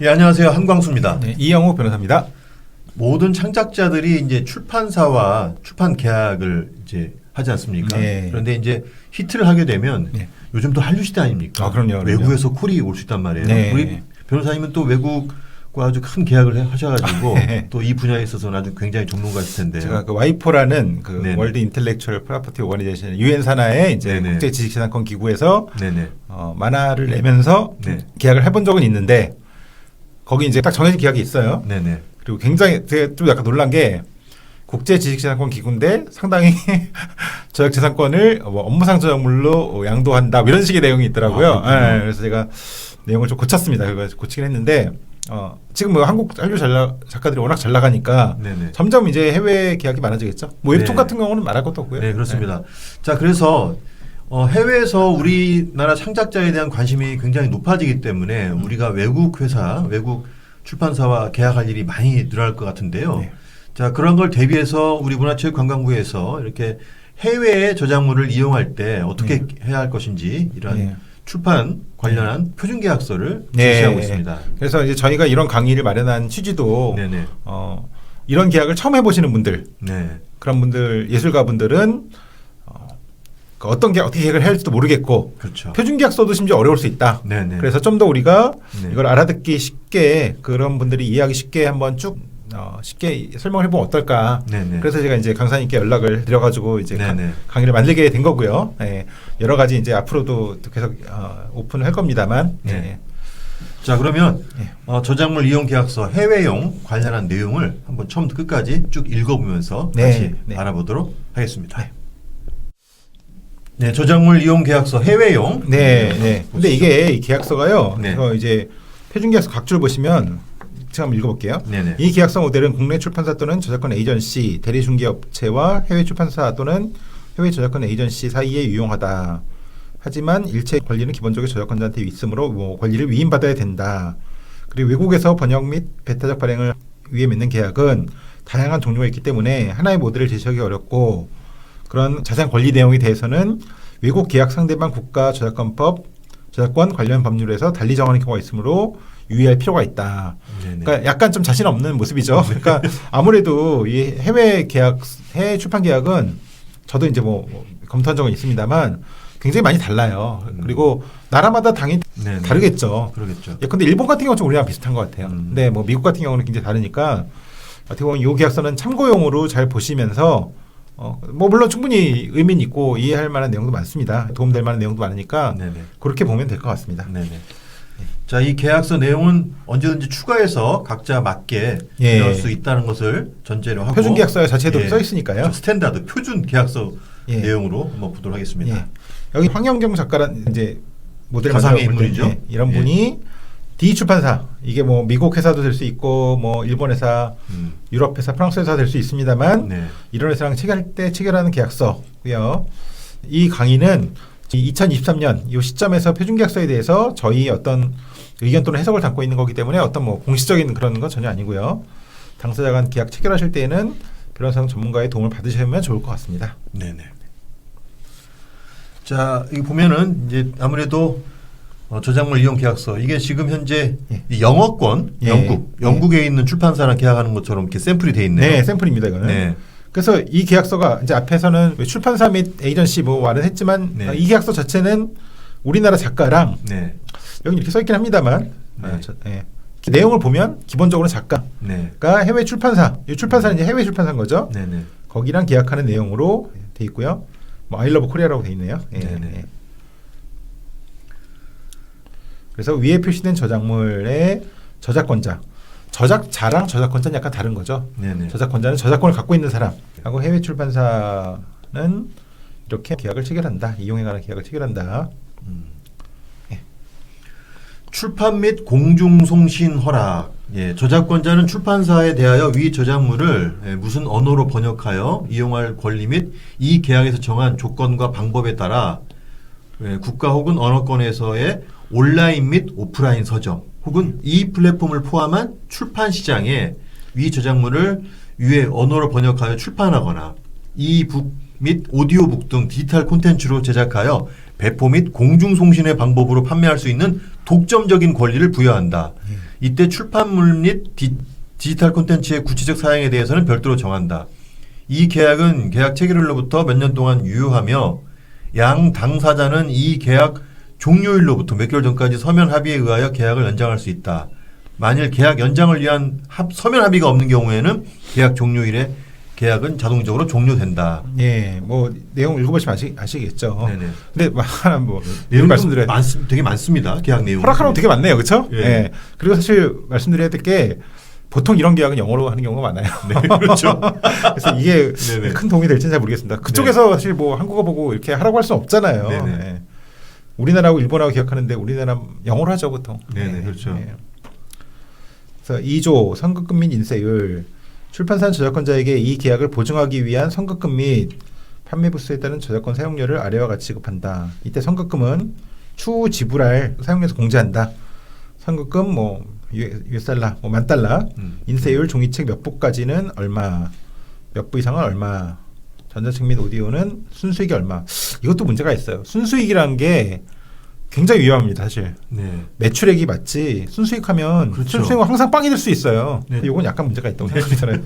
예, 안녕하세요. 한광수입니다. 네, 이영호 변호사입니다. 모든 창작자들이 이제 출판사와 출판 계약을 이제 하지 않습니까? 네. 그런데 이제 히트를 하게 되면 네. 요즘 또 한류 시대 아닙니까? 아, 그럼요. 외국에서 콜이 올 수 있단 말이에요. 네. 우리 변호사님은 또 외국과 아주 큰 계약을 하셔가지고 네. 또 이 분야에 있어서는 아주 굉장히 전문가일 텐데. 제가 그 와이포라는 그 네네. 월드 인텔렉츄얼 프로퍼티 오거니제이션 유엔 산하의 이제 네네. 국제 지식재산권 기구에서 네네. 만화를 내면서 네. 계약을 해본 적은 있는데 거기 이제 딱 정해진 계약이 있어요. 네네. 그리고 굉장히 제가 좀 약간 놀란 게 국제 지식재산권 기구인데 상당히 저작재산권을 업무상 저작물로 양도한다 뭐 이런 식의 내용이 있더라고요. 아, 그래서 제가 내용을 좀 고쳤습니다. 그래서 고치긴 했는데 지금 뭐 한국 한류 작가들이 워낙 잘 나가니까 네네. 점점 이제 해외 계약이 많아지겠죠. 뭐 웹툰 네. 같은 경우는 말할 것도 없고요. 네, 그렇습니다. 자, 그래서 해외에서 우리나라 창작자에 대한 관심이 굉장히 높아지기 때문에 우리가 외국 회사, 외국 출판사와 계약할 일이 많이 늘어날 것 같은데요. 네. 자, 그런 걸 대비해서 우리 문화체육관광부에서 이렇게 해외의 저작물을 이용할 때 어떻게 해야 할 것인지 이런 네. 출판 관련한 표준계약서를 네. 제시하고 있습니다. 그래서 이제 저희가 이런 강의를 마련한 취지도 네네. 이런 계약을 처음 해보시는 분들, 네. 그런 분들 예술가 분들은 어떤 계약 어떻게 계약을 해야 할지도 모르겠고 그렇죠. 표준 계약서도 심지어 어려울 수 있다. 네네. 그래서 좀 더 우리가 네. 이걸 알아듣기 쉽게 그런 분들이 이해하기 쉽게 한번 쭉 쉽게 설명을 해보면 어떨까. 네네. 그래서 제가 이제 강사님께 연락을 드려가지고 이제 네네. 강의를 만들게 된 거고요. 네. 여러 가지 이제 앞으로도 계속 오픈을 할 겁니다만. 네. 네. 자, 그러면 네. 저작물 이용 계약서 해외용 관련한 내용을 한번 처음부터 끝까지 쭉 읽어보면서 네, 같이 네. 알아보도록 하겠습니다. 네, 저작물 이용 계약서 해외용. 네. 근데 이게 이 계약서가요. 네. 이거 이제 표준 계약서 각줄 보시면 제가 한번 읽어볼게요. 네네. 이 계약서 모델은 국내 출판사 또는 저작권 에이전시, 대리중개업체와 해외 출판사 또는 해외 저작권 에이전시 사이에 유용하다. 하지만 일체 권리는 기본적으로 저작권자한테 있으므로 권리를 위임받아야 된다. 그리고 외국에서 번역 및 배타적 발행을 위해 맺는 계약은 다양한 종류가 있기 때문에 하나의 모델을 제시하기 어렵고 그런 자세한 권리 내용에 대해서는 외국 계약 상대방 국가 저작권법, 저작권 관련 법률에서 달리 정하는 경우가 있으므로 유의할 필요가 있다. 네네. 그러니까 약간 좀 자신 없는 모습이죠. 그러니까 아무래도 이 해외 계약, 해외 출판 계약은 저도 이제 뭐 검토한 적은 있습니다만 굉장히 많이 달라요. 그리고 나라마다 당연히 네네. 다르겠죠. 그러겠죠. 근데 일본 같은 경우는 좀 우리랑 비슷한 것 같아요. 음. 근데 뭐 미국 같은 경우는 굉장히 다르니까 어떻게 보면 이 계약서는 참고용으로 잘 보시면서 뭐 물론 충분히 의미는 있고 이해할 만한 내용도 많습니다. 도움될 만한 내용도 많으니까 네네. 그렇게 보면 될 것 같습니다. 네네. 자, 이 계약서 내용은 언제든지 추가해서 각자 맞게 예. 배울 수 있다는 것을 전제로 하고 표준 계약서 자체도 예. 써 있으니까요. 스탠다드 표준 계약서 예. 내용으로 한번 보도록 하겠습니다. 예. 여기 황영경 작가란 이제 모델 가상의 만들어 볼 인물이죠. 때 이런 예. 분이 D 출판사 이게 뭐 미국 회사도 될 수 있고 뭐 일본 회사, 유럽 회사, 프랑스 회사 될 수 있습니다만 네. 이런 회사랑 체결하는 계약서고요. 이 강의는 2023년 이 시점에서 표준 계약서에 대해서 저희 어떤 의견 또는 해석을 담고 있는 거기 때문에 어떤 뭐 공식적인 그런 건 전혀 아니고요. 당사자 간 계약 체결하실 때에는 변호사 전문가의 도움을 받으시면 좋을 것 같습니다. 네네. 자, 여기 보면은 이제 아무래도 저작물 이용 계약서 이게 지금 현재 예. 이 영어권 예. 영국에 있는 출판사랑 계약하는 것처럼 이렇게 샘플이 돼 있네요. 네, 샘플입니다 이거는. 네. 그래서 이 계약서가 이제 앞에서는 출판사 및 에이전시 뭐 말은 했지만 네. 이 계약서 자체는 우리나라 작가랑 네. 여기 이렇게 써 있긴 합니다만 네. 내용을 보면 기본적으로 작가가 네. 해외 출판사, 이 출판사는 이제 해외 출판사인 거죠. 네네. 거기랑 계약하는 내용으로 돼 있고요. 뭐 아이러브 코리아라고 돼 있네요. 예, 네네. 예. 그래서 위에 표시된 저작물의 저작권자, 저작자랑 저작권자는 약간 다른 거죠. 네네. 저작권자는 저작권을 갖고 있는 사람하고 해외 출판사는 이렇게 계약을 체결한다. 이용에 관한 계약을 체결한다. 출판 및 공중송신 허락. 예, 저작권자는 출판사에 대하여 위 저작물을 무슨 언어로 번역하여 이용할 권리 및 이 계약에서 정한 조건과 방법에 따라 국가 혹은 언어권에서의 온라인 및 오프라인 서점 혹은 이 플랫폼을 포함한 출판 시장에 위 저작물을 위의 언어로 번역하여 출판하거나 이 및 오디오북 등 디지털 콘텐츠로 제작하여 배포 및 공중송신의 방법으로 판매할 수 있는 독점적인 권리를 부여한다. 이때 출판물 및 디지털 콘텐츠의 구체적 사양에 대해서는 별도로 정한다. 이 계약은 계약 체결일로부터 몇 년 동안 유효하며 양 당사자는 이 계약 종료일로부터 몇 개월 전까지 서면 합의에 의하여 계약을 연장할 수 있다. 만일 계약 연장을 위한 서면 합의가 없는 경우에는 계약 종료일에 계약은 자동적으로 종료된다. 예, 뭐 내용 읽어보시면 아시겠죠. 네네. 근데 뭐 내용이 말씀드려야 되게 많습니다. 계약 내용. 허락하는 거 되게 많네요, 그렇죠? 예. 예. 그리고 사실 말씀드려야 될 게 보통 이런 계약은 영어로 하는 경우가 많아요. 네, 그렇죠. 그래서 이게 네네. 큰 도움이 될지는 잘 모르겠습니다. 그쪽에서 사실 뭐 한국어 보고 이렇게 하라고 할 수는 없잖아요. 네네. 예. 우리나라하고 일본하고 계약하는데 우리나라 영어로 하죠, 보통. 네네, 그렇죠. 예. 그래서 2조 선급금 및 인세율. 출판사 저작권자에게 이 계약을 보증하기 위한 선급금 및 판매 부수에 따른 저작권 사용료를 아래와 같이 지급한다. 이때 선급금은 추후 지불할 사용료에서 공제한다. 선급금 뭐 $1, 뭐 $10,000, 인세율 종이책 몇 부까지는 얼마, 몇 부 이상은 얼마, 전자책 및 오디오는 순수익이 얼마. 이것도 문제가 있어요. 순수익이라는 게 굉장히 위험합니다, 사실. 네. 매출액이 맞지 순수익하면 그렇죠. 순수익은 항상 빵이 될 수 있어요. 네. 이건 약간 문제가 있다고 생각이 들어요.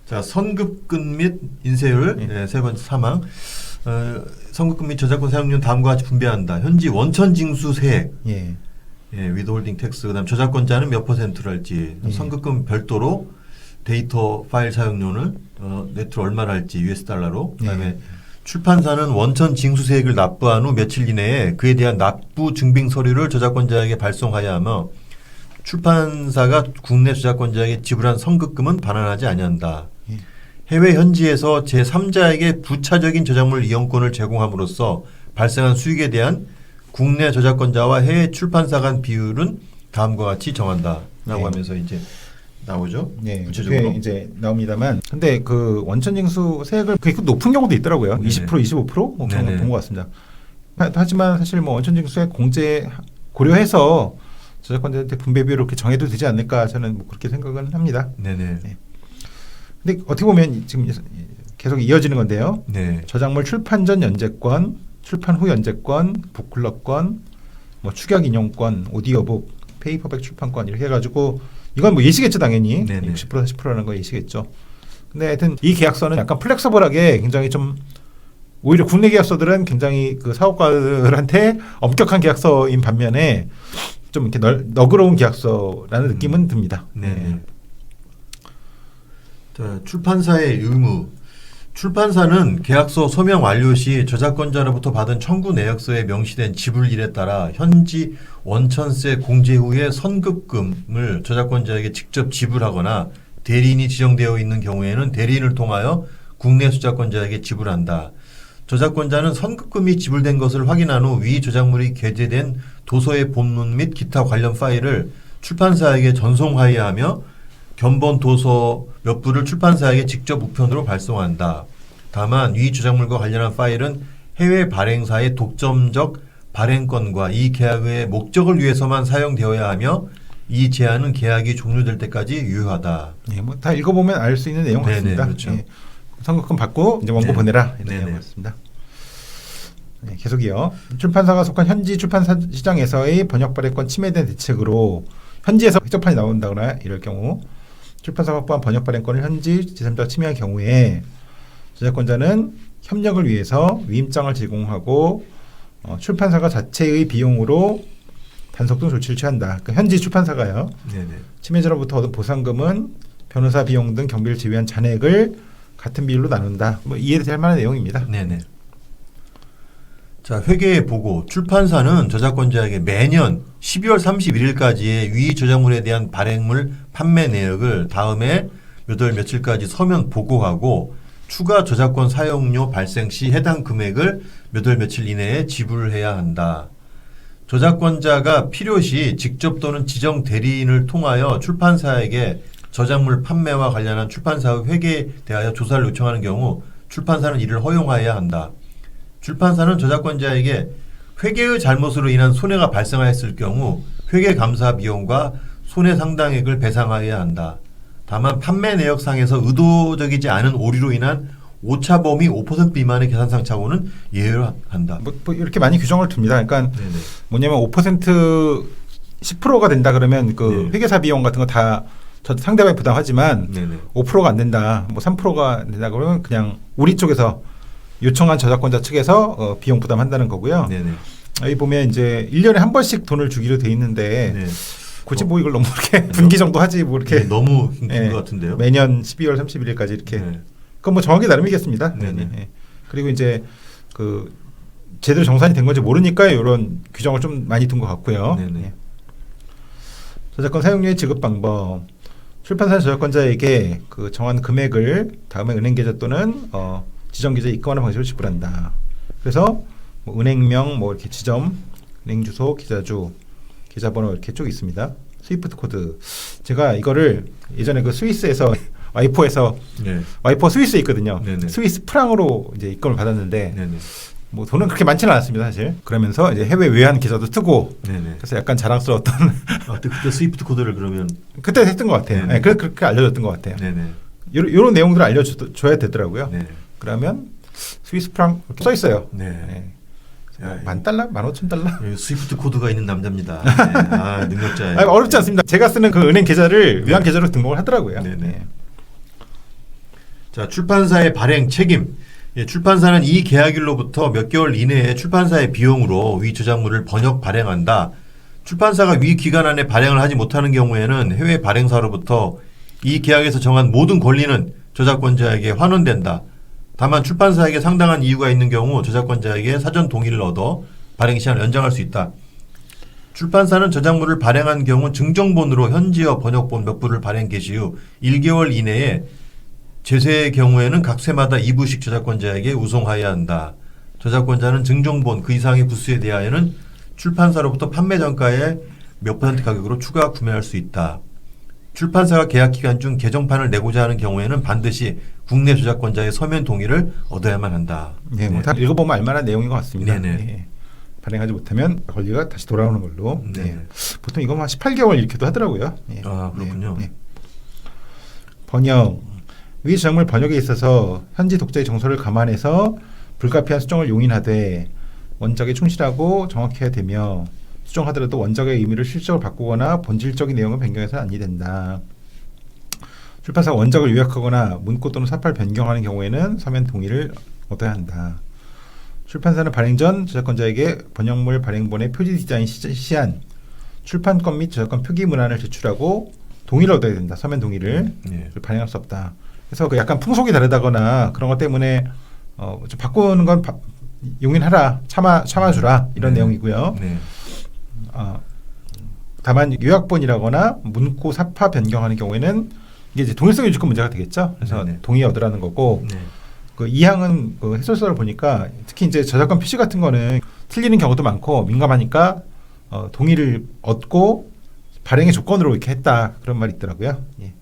자, 선급금 및 인세율 예. 세 번째 사망. 선급금 및 저작권 사용료는 다음과 같이 분배한다. 현지 원천 징수 세액, 예. 위드홀딩 텍스, 그다음 저작권자는 몇 %를 할지, 예. 선급금 별도로 데이터 파일 사용료는 네트로 얼마를 할지 $, 그다음에 예. 출판사는 원천 징수세액을 납부한 후 며칠 이내에 그에 대한 납부 증빙 서류를 저작권자에게 발송하여야 하며 출판사가 국내 저작권자에게 지불한 선급금은 반환하지 아니한다. 예. 해외 현지에서 제3자에게 부차적인 저작물 이용권을 제공함으로써 발생한 수익에 대한 국내 저작권자와 해외 출판사 간 비율은 다음과 같이 정한다라고 네. 하면서 이제 나오죠. 네, 구체적으로. 그게 이제 나옵니다만, 근데 그 원천징수 세액을 그게 높은 경우도 있더라고요. 네네. 20%, 25% 네네. 본것 같습니다. 하지만 사실 뭐 원천징수 세액 공제 고려해서 저작권자한테 분배 비율을 그렇게 정해도 되지 않을까 저는 뭐 그렇게 생각은 합니다. 네네. 네. 근데 어떻게 보면 지금 계속 이어지는 건데요. 네. 저작물 출판 전 연재권, 출판 후 연재권, 북클럽권, 뭐 축약 인용권, 오디오북, 페이퍼백 출판권 이렇게 해가지고 이건 뭐 예시겠죠, 당연히. 네네. 60% 40%라는 거 예시겠죠. 근데 하여튼 이 계약서는 약간 플렉서블하게 굉장히 좀 오히려 국내 계약서들은 굉장히 그 사업가들한테 엄격한 계약서인 반면에 좀 이렇게 너그러운 계약서라는 느낌은 듭니다. 네. 자, 출판사의 의무. 출판사는 계약서 서명 완료 시 저작권자로부터 받은 청구 내역서에 명시된 지불일에 따라 현지 원천세 공제 후에 선급금을 저작권자에게 직접 지불하거나 대리인이 지정되어 있는 경우에는 대리인을 통하여 국내 저작권자에게 지불한다. 저작권자는 선급금이 지불된 것을 확인한 후 위 저작물이 게재된 도서의 본문 및 기타 관련 파일을 출판사에게 전송하여야 하며 견본 도서 몇 부를 출판사에게 직접 우편으로 발송한다. 다만 위 저작물과 관련한 파일은 해외 발행사의 독점적 발행권과 이 계약의 목적을 위해서만 사용되어야 하며 이 제한은 계약이 종료될 때까지 유효하다. 예, 뭐 다 읽어보면 알 수 있는 내용 네네, 같습니다. 그렇죠. 예. 선급금 받고 이제 원고 네. 보내라 이런 네네. 내용 같습니다. 네, 계속이요. 출판사가 속한 현지 출판사 시장에서의 번역 발행권 침해된 대책으로 현지에서 획정판이 나온다거나 이럴 경우 출판사가 확보한 번역 발행권을 현지 제3자가 침해한 경우에 저작권자는 협력을 위해서 위임장을 제공하고 출판사가 자체의 비용으로 단속 등 조치를 취한다. 그러니까 현지 출판사가요. 네네. 침해자로부터 얻은 보상금은 변호사 비용 등 경비를 제외한 잔액을 같은 비율로 나눈다. 뭐 이해될 만한 내용입니다. 네네. 자, 회계의 보고. 출판사는 저작권자에게 매년 12월 31일까지의 위 저작물에 대한 발행물 판매 내역을 다음에 몇 월 며칠까지 서면 보고하고 추가 저작권 사용료 발생 시 해당 금액을 몇 월 며칠 이내에 지불해야 한다. 저작권자가 필요시 직접 또는 지정 대리인을 통하여 출판사에게 저작물 판매와 관련한 출판사의 회계에 대하여 조사를 요청하는 경우 출판사는 이를 허용하여야 한다. 출판사는 저작권자에게 회계의 잘못으로 인한 손해가 발생하였을 경우 회계 감사 비용과 손해 상당액을 배상하여야 한다. 다만 판매 내역상에서 의도적이지 않은 오류로 인한 오차 범위 5% 미만의 계산상 착오는 예외로 한다. 뭐 이렇게 많이 규정을 둡니다. 그러니까 네네. 뭐냐면 5% 10%가 된다 그러면 그 네. 회계사 비용 같은 거 다 상대방이 부담하지만 네네. 5%가 안 된다. 뭐 3%가 된다 그러면 그냥 우리 쪽에서 요청한 저작권자 측에서 비용 부담한다는 거고요. 네네. 여기 보면 이제 1년에 한 번씩 돈을 주기로 돼 있는데 네. 굳이 뭐 이걸 너무 이렇게 분기 정도 하지 뭐 이렇게 네, 너무 긴 예, 것 같은데요. 매년 12월 31일까지 이렇게 네. 그건 뭐 정하기 나름이겠습니다. 네네. 예. 그리고 이제 그 제대로 정산이 된 건지 모르니까 이런 규정을 좀 많이 둔 것 같고요. 네네. 예. 저작권 사용료의 지급 방법. 출판사 저작권자에게 그 정한 금액을 다음에 은행 계좌 또는 지정 계좌에 입금하는 방식으로 지불한다. 그래서 뭐 은행명, 뭐 이렇게 지점, 은행 주소, 계좌주, 계좌번호 이렇게 쭉 있습니다. 스위프트 코드. 제가 이거를 예전에 그 스위스에서 와이퍼에서 네. 와이퍼 스위스에 있거든요. 네네. 스위스 프랑으로 이제 입금을 받았는데 네네. 뭐 돈은 그렇게 많지는 않았습니다, 사실. 그러면서 이제 해외 외환 계좌도 쓰고 네네. 그래서 약간 자랑스러웠던 아, 그때 스위프트 코드를 그러면 그때 했던 것 같아요. 네네. 네, 그렇게 알려줬던 것 같아요. 네네. 이런 내용들을 알려줘야 되더라고요. 네. 그러면 스위스 프랑 이렇게 써 있어요. 네. 네. 야, $10,000, $15,000. 여기 스위프트 코드가 있는 남자입니다. 네. 아, 능력자예요. 아니, 어렵지 않습니다. 제가 쓰는 그 은행 계좌를 외환 계좌로 등록을 하더라고요. 네네. 네. 자, 출판사의 발행 책임. 예, 출판사는 이 계약일로부터 몇 개월 이내에 출판사의 비용으로 위 저작물을 번역 발행한다. 출판사가 위 기간 안에 발행을 하지 못하는 경우에는 해외 발행사로부터 이 계약에서 정한 모든 권리는 저작권자에게 환원된다. 다만 출판사에게 상당한 이유가 있는 경우 저작권자에게 사전 동의를 얻어 발행 시한을 연장할 수 있다. 출판사는 저작물을 발행한 경우 증정본으로 현지어 번역본 몇 부를 발행 개시 후 1개월 이내에 제세의 경우에는 각 세마다 2부씩 저작권자에게 우송하여야 한다. 저작권자는 증정본 그 이상의 부수에 대하여는 출판사로부터 판매 전가의 몇 % 가격으로 추가 구매할 수 있다. 출판사가 계약 기간 중 개정판을 내고자 하는 경우에는 반드시 국내 저작권자의 서면 동의를 얻어야만 한다. 네, 뭐 다 읽어보면 알만한 내용인 것 같습니다. 네네. 네. 발행하지 못하면 권리가 다시 돌아오는 걸로. 네. 네. 보통 이거 한 18개월 이렇게도 하더라고요. 네. 아, 그렇군요. 네. 번역. 위 저작물 번역에 있어서 현지 독자의 정서를 감안해서 불가피한 수정을 용인하되 원작에 충실하고 정확해야 되며 수정하더라도 원작의 의미를 실적으로 바꾸거나 본질적인 내용을 변경해서는 아니 된다. 출판사가 원작을 요약하거나 문구 또는 사파를 변경하는 경우에는 서면 동의를 얻어야 한다. 출판사는 발행 전 저작권자에게 번역물 발행본의 표지 디자인 시안, 출판권 및 저작권 표기 문안을 제출하고 동의를 얻어야 된다. 서면 동의를 네. 발행할 수 없다. 그래서 그 약간 풍속이 다르다거나 그런 것 때문에 좀 바꾸는 건 용인하라, 참아주라 이런 네. 내용이고요. 네. 다만 요약본이라거나 문구 사파 변경하는 경우에는 이게 이제 동일성 유지권 문제가 되겠죠. 그래서 네네. 동의 얻으라는 거고 네. 그 2항은 그 해설서를 보니까 특히 이제 저작권 표시 같은 거는 틀리는 경우도 많고 민감하니까 동의를 얻고 발행의 조건으로 이렇게 했다 그런 말이 있더라고요. 예.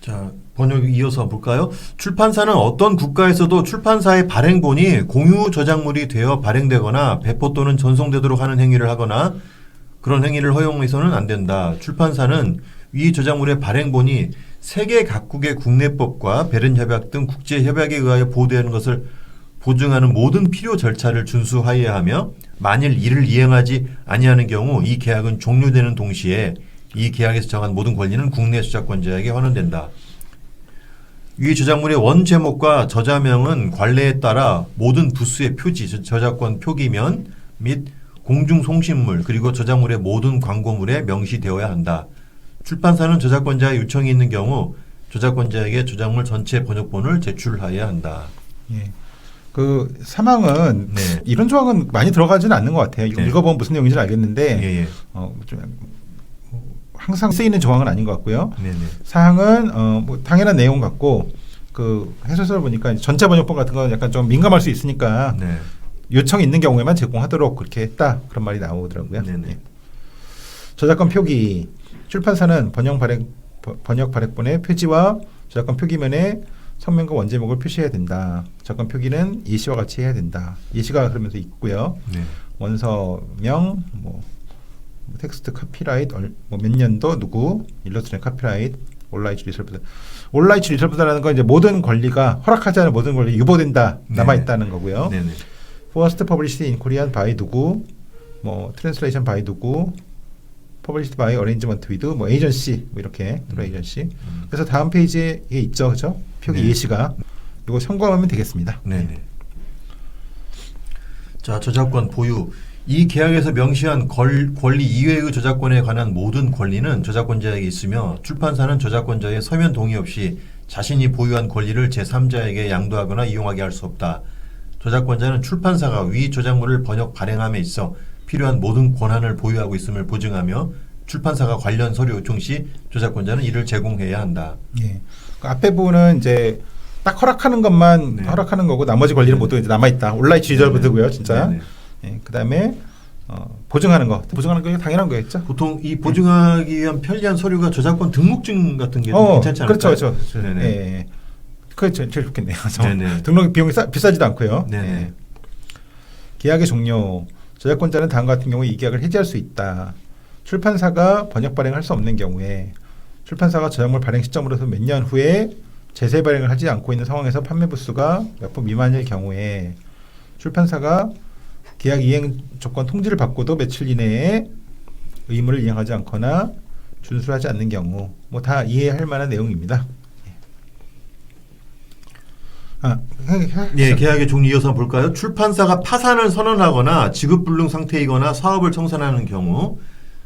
자, 번역 이어서 볼까요? 출판사는 어떤 국가에서도 출판사의 발행본이 공유 저작물이 되어 발행되거나 배포 또는 전송되도록 하는 행위를 하거나 그런 행위를 허용해서는 안 된다. 출판사는 위 저작물의 발행본이 세계 각국의 국내법과 베른 협약 등 국제 협약에 의하여 보호되는 것을 보증하는 모든 필요 절차를 준수하여야 하며 만일 이를 이행하지 아니하는 경우 이 계약은 종료되는 동시에 이 계약에서 정한 모든 권리는 국내 저작권자에게 환원된다. 위 저작물의 원 제목과 저자명은 관례에 따라 모든 부수의 표지, 저작권 표기면 및 공중송신물 그리고 저작물의 모든 광고물에 명시되어야 한다. 출판사는 저작권자의 요청이 있는 경우 저작권자에게 저작물 전체 번역본을 제출하여야 한다. 예. 그 사망은 네. 이런 조항은 많이 들어가지는 않는 것 같아요. 이거 네. 읽어보면 무슨 내용인지는 알겠는데 예. 좀 항상 쓰이는 조항은 아닌 것 같고요. 네네. 사항은 뭐 당연한 내용 같고 그 해설서를 보니까 전체 번역본 같은 건 약간 좀 민감할 수 있으니까 네. 요청이 있는 경우에만 제공하도록 그렇게 했다 그런 말이 나오더라고요. 네네. 예. 저작권 표기 출판사는 번역 발행본의 표지와 저작권 표기면에 성명과 원제목을 표시해야 된다. 저작권 표기는 예시와 같이 해야 된다. 예시가 그러면서 있고요. 네. 원서명 뭐 텍스트 카피라이트 뭐 몇 년도 누구 일러스트레이션 카피라이트 올라이츠 리설브드. 올라이츠 리설브드라는 건 이제 모든 권리가 허락하지 않은 모든 권리 유보된다 남아 있다는 거고요. 네네. First published in Korean by 누구, 뭐 translation by 누구, published by arrangement with 뭐 agency 뭐 이렇게 agency. 그래서 다음 페이지에 이게 있죠, 그렇죠? 표기 네. 예시가 이거 참고하면 되겠습니다. 네네. 자, 저작권 보유. 이 계약에서 명시한 권리 이외의 저작권에 관한 모든 권리는 저작권자에게 있으며 출판사는 저작권자의 서면 동의 없이 자신이 보유한 권리를 제3자에게 양도하거나 이용하게 할 수 없다. 저작권자는 출판사가 위 저작물을 번역 발행함에 있어 필요한 모든 권한을 보유하고 있음을 보증하며 출판사가 관련 서류 요청 시 저작권자는 이를 제공해야 한다. 예. 그 앞에 부분은 이제 딱 허락하는 것만 네. 허락하는 거고 나머지 권리는 모두 이제 남아 있다. 올라이츠 리설브드고요, 진짜. 네네. 예, 그다음에 보증하는 거 당연한 거겠죠. 보통 이 보증하기 위한 편리한 서류가 저작권 등록증 같은 게 괜찮지 않을까요? 그렇죠. 네네. 예. 그게 제일 좋겠네요. 네네. 등록 비용이 비싸지도 않고요. 네네. 예. 계약의 종료. 저작권자는 다음과 같은 경우에 이 계약을 해지할 수 있다. 출판사가 번역 발행할 수 없는 경우에 출판사가 저작물 발행 시점으로서 몇 년 후에 재생 발행을 하지 않고 있는 상황에서 판매 부수가 몇 부 미만일 경우에 출판사가 계약 이행 조건 통지를 받고도 며칠 이내에 의무를 이행하지 않거나 준수하지 않는 경우 뭐 다 이해할 만한 내용입니다. 예, 계약의 종류 이어서 볼까요? 출판사가 파산을 선언하거나 지급불능 상태이거나 사업을 청산하는 경우,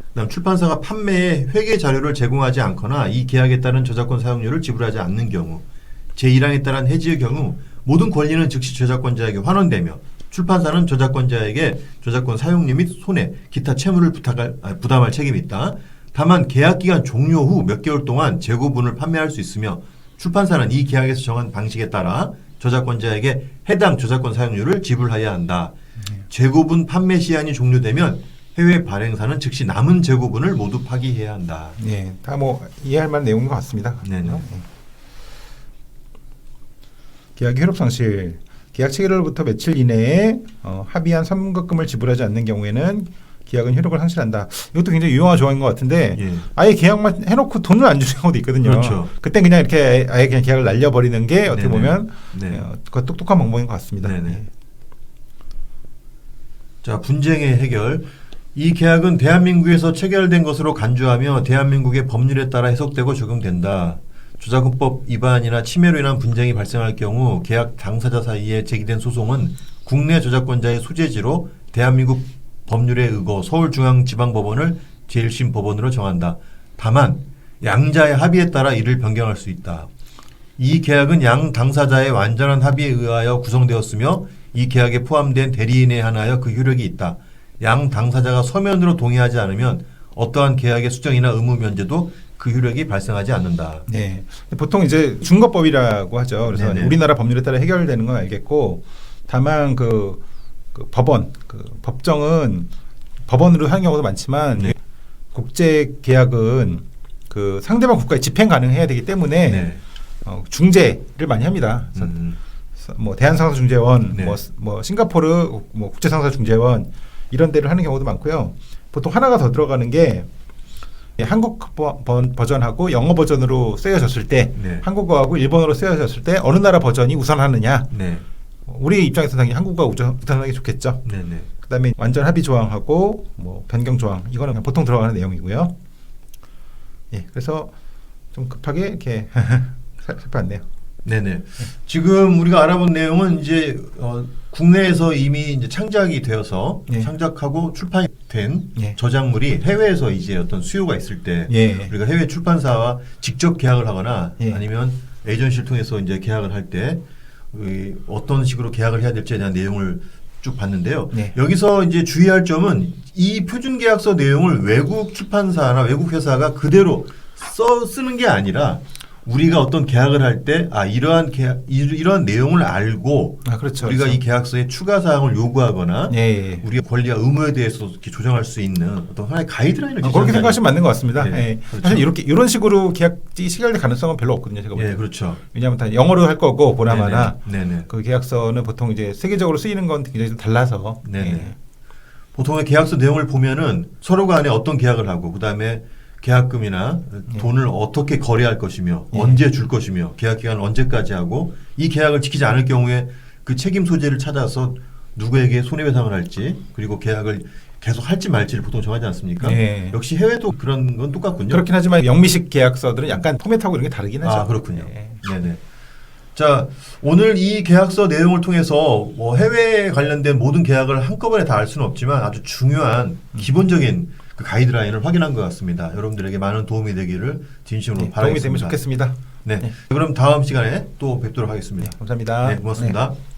그다음 출판사가 판매에 회계 자료를 제공하지 않거나 이 계약에 따른 저작권 사용료를 지불하지 않는 경우, 제1항에 따른 해지의 경우 모든 권리는 즉시 저작권자에게 환원되며 출판사는 저작권자에게 저작권 사용료 및 손해, 기타 채무를 부담할 책임이 있다. 다만 계약 기간 종료 후 몇 개월 동안 재고분을 판매할 수 있으며 출판사는 이 계약에서 정한 방식에 따라 저작권자에게 해당 저작권 사용료를 지불해야 한다. 재고분 판매 시한이 종료되면 해외 발행사는 즉시 남은 재고분을 모두 파기해야 한다. 네, 다 뭐 이해할 만한 내용인 것 같습니다. 네네. 계약의 효력 상실. 계약 체결로부터 며칠 이내에 합의한 선급금을 지불하지 않는 경우에는 계약은 효력을 상실한다. 이것도 굉장히 유용한 조항인 것 같은데 예. 아예 계약만 해놓고 돈을 안 주는 경우도 있거든요. 그렇죠. 그때 그냥 이렇게 아예 그냥 계약을 날려버리는 게 어떻게 네네. 보면 네. 그 똑똑한 방법인 것 같습니다. 네네. 네. 자, 분쟁의 해결. 이 계약은 대한민국에서 체결된 것으로 간주하며 대한민국의 법률에 따라 해석되고 적용된다. 저작권법 위반이나 침해로 인한 분쟁이 발생할 경우 계약 당사자 사이에 제기된 소송은 국내 저작권자의 소재지로 대한민국 법률에 의거 서울중앙지방법원을 제1심 법원으로 정한다. 다만 양자의 합의에 따라 이를 변경할 수 있다. 이 계약은 양 당사자의 완전한 합의에 의하여 구성되었으며 이 계약에 포함된 대리인에 한하여 그 효력이 있다. 양 당사자가 서면으로 동의하지 않으면 어떠한 계약의 수정이나 의무 면제도 그 효력이 발생하지 않는다. 네. 보통 이제 준거법이라고 하죠. 그래서 네네. 우리나라 법률에 따라 해결되는 건 알겠고, 다만 그 법원, 법정은 법원으로 하는 경우도 많지만 네. 국제 계약은 그 상대방 국가에 집행 가능해야 되기 때문에 네. 중재를 많이 합니다. 그래서 뭐 대한상사중재원, 네. 뭐 싱가포르 뭐 국제상사중재원 이런 데를 하는 경우도 많고요. 보통 하나가 더 들어가는 게 한국 버전하고 영어 버전으로 쓰여졌을 때 네. 한국어하고 일본어로 쓰여졌을 때 어느 나라 버전이 우선하느냐. 네. 우리 입장에서 당연히 한국어가 우선하는 게 좋겠죠. 네네. 그다음에 완전 합의 조항하고 뭐 변경 조항 이거는 그냥 보통 들어가는 내용이고요. 예, 그래서 좀 급하게 이렇게 살펴봤네요. 네네. 지금 우리가 알아본 내용은 이제 국내에서 이미 이제 창작이 되어서 예. 창작하고 출판이 된 예. 저작물이 해외에서 이제 어떤 수요가 있을 때 예. 우리가 해외 출판사와 직접 계약을 하거나 예. 아니면 에이전시를 통해서 이제 계약을 할 때 어떤 식으로 계약을 해야 될지에 대한 내용을 쭉 봤는데요. 네. 여기서 이제 주의할 점은 이 표준계약서 내용을 외국 출판사나 외국 회사가 그대로 쓰는 게 아니라 우리가 어떤 계약을 할 때 이러한 내용을 알고 그렇죠. 우리가 그렇죠. 이 계약서에 추가 사항을 요구하거나 예. 우리의 권리와 의무에 대해서 이렇게 조정할 수 있는 어떤 하나의 가이드라인을 그렇게 생각하시면 맞는 것 같습니다. 네, 예. 그렇죠. 사실 이런 식으로 계약이 체결될 가능성은 별로 없거든요. 제가 볼 때. 예, 그렇죠. 왜냐하면 다 영어로 할 거고 보나마나 네네. 그 계약서는 보통 이제 세계적으로 쓰이는 건 굉장히 좀 달라서. 네네. 예. 보통의 계약서 내용을 보면은 서로 간에 어떤 계약을 하고 그다음에 계약금이나 돈을 어떻게 거래할 것이며 언제 줄 것이며 계약 기간을 언제까지 하고 이 계약을 지키지 않을 경우에 그 책임 소재를 찾아서 누구에게 손해배상을 할지 그리고 계약을 계속 할지 말지를 보통 정하지 않습니까? 네. 역시 해외도 그런 건 똑같군요. 그렇긴 하지만 영미식 계약서들은 약간 포맷하고 이런 게 다르긴 하죠. 아, 그렇군요. 네. 네네. 자, 오늘 이 계약서 내용을 통해서 뭐 해외에 관련된 모든 계약을 한꺼번에 다 알 수는 없지만 아주 중요한 기본적인 그 가이드라인을 확인한 것 같습니다. 여러분들에게 많은 도움이 되기를 진심으로 네, 바라겠습니다. 도움이 되면 좋겠습니다. 네. 그럼 다음 시간에 또 뵙도록 하겠습니다. 감사합니다. 네, 고맙습니다. 네.